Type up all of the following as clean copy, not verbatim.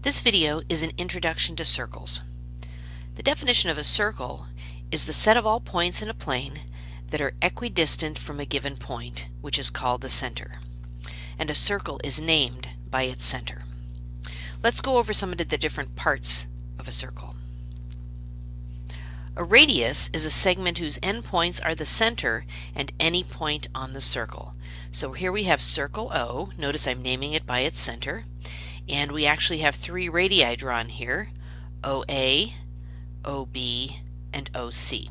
This video is an introduction to circles. The definition of a circle is the set of all points in a plane that are equidistant from a given point, which is called the center. And a circle is named by its center. Let's go over some of the different parts of a circle. A radius is a segment whose endpoints are the center and any point on the circle. So here we have circle O. Notice I'm naming it by its center. And we actually have three radii drawn here, OA, OB, and OC.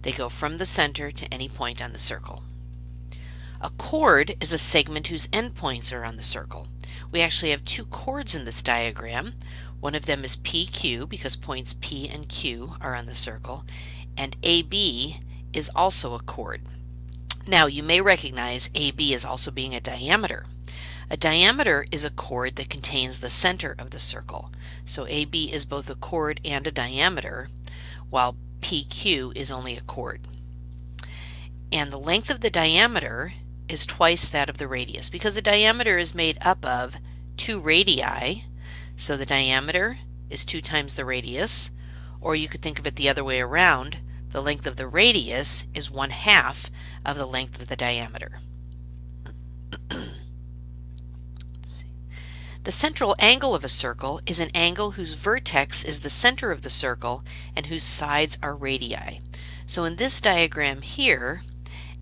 They go from the center to any point on the circle. A chord is a segment whose endpoints are on the circle. We actually have two chords in this diagram. One of them is PQ because points P and Q are on the circle, and AB is also a chord. Now you may recognize AB as also being a diameter. A diameter is a chord that contains the center of the circle. So AB is both a chord and a diameter, while PQ is only a chord. And the length of the diameter is twice that of the radius because the diameter is made up of two radii. So the diameter is 2 times the radius, or you could think of it the other way around. The length of the radius is 1/2 of the length of the diameter. The central angle of a circle is an angle whose vertex is the center of the circle and whose sides are radii. So in this diagram here,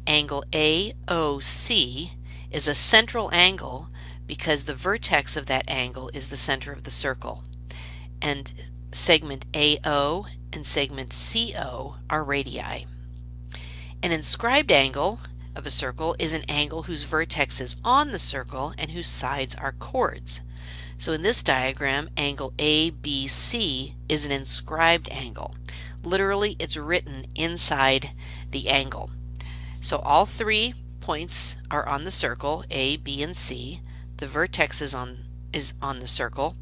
angle AOC is a central angle because the vertex of that angle is the center of the circle. And segment AO and segment CO are radii. An inscribed angle of a circle is an angle whose vertex is on the circle and whose sides are chords. So in this diagram, angle ABC is an inscribed angle. Literally, it's written inside the angle. So all 3 points are on the circle, A, B, and C. The vertex is on the circle,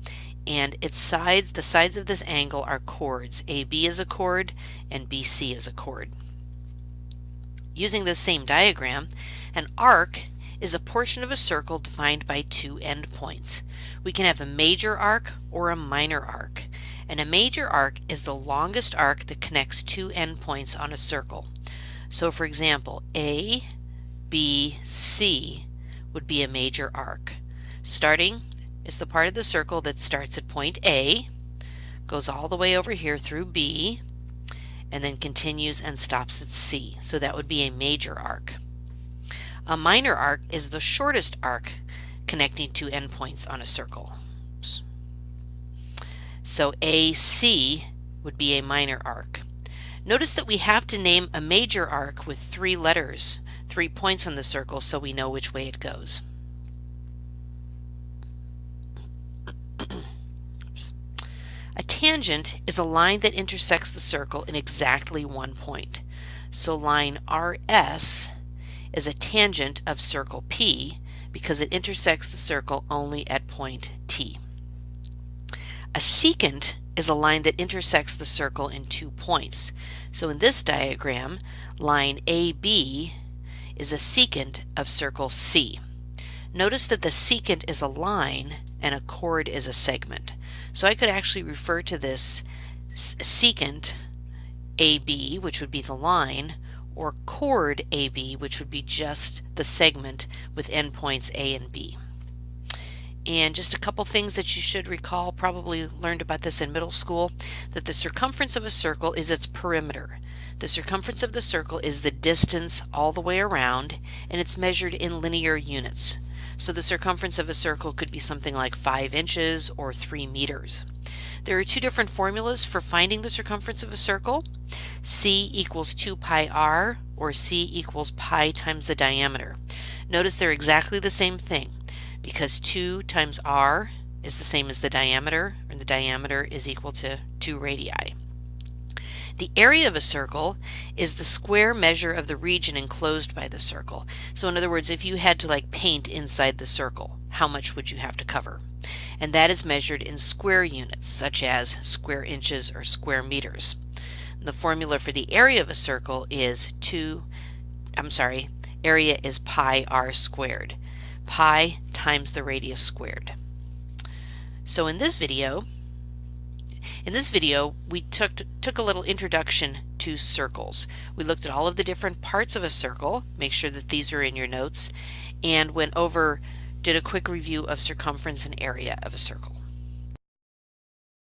and its sides, the sides of this angle are chords. AB is a chord, and BC is a chord. Using this same diagram, an arc is a portion of a circle defined by 2 endpoints. We can have a major arc or a minor arc. And a major arc is the longest arc that connects 2 endpoints on a circle. So for example, A, B, C would be a major arc. Starting is the part of the circle that starts at point A, goes all the way over here through B, and then continues and stops at C. So that would be a major arc. A minor arc is the shortest arc connecting 2 endpoints on a circle. So AC would be a minor arc. Notice that we have to name a major arc with 3 letters, 3 points on the circle, so we know which way it goes. A tangent is a line that intersects the circle in exactly 1 point. So line RS is a tangent of circle P because it intersects the circle only at point T. A secant is a line that intersects the circle in 2 points. So in this diagram, line AB is a secant of circle C. Notice that the secant is a line and a chord is a segment. So I could actually refer to this secant AB, which would be the line, or chord AB, which would be just the segment with endpoints A and B. And just a couple things that you should recall, probably learned about this in middle school, that the circumference of a circle is its perimeter. The circumference of the circle is the distance all the way around, and it's measured in linear units. So the circumference of a circle could be something like 5 inches or 3 meters. There are 2 different formulas for finding the circumference of a circle. C equals 2 pi r, or C equals pi times the diameter. Notice they're exactly the same thing because 2 times r is the same as the diameter, and the diameter is equal to 2 radii. The area of a circle is the square measure of the region enclosed by the circle. So in other words, if you had to paint inside the circle, how much would you have to cover? And that is measured in square units, such as square inches or square meters. The formula for the area of a circle is area is pi r squared. Pi times the radius squared. So in this video we took a little introduction to circles. We looked at all of the different parts of a circle, make sure that these are in your notes, and did a quick review of circumference and area of a circle.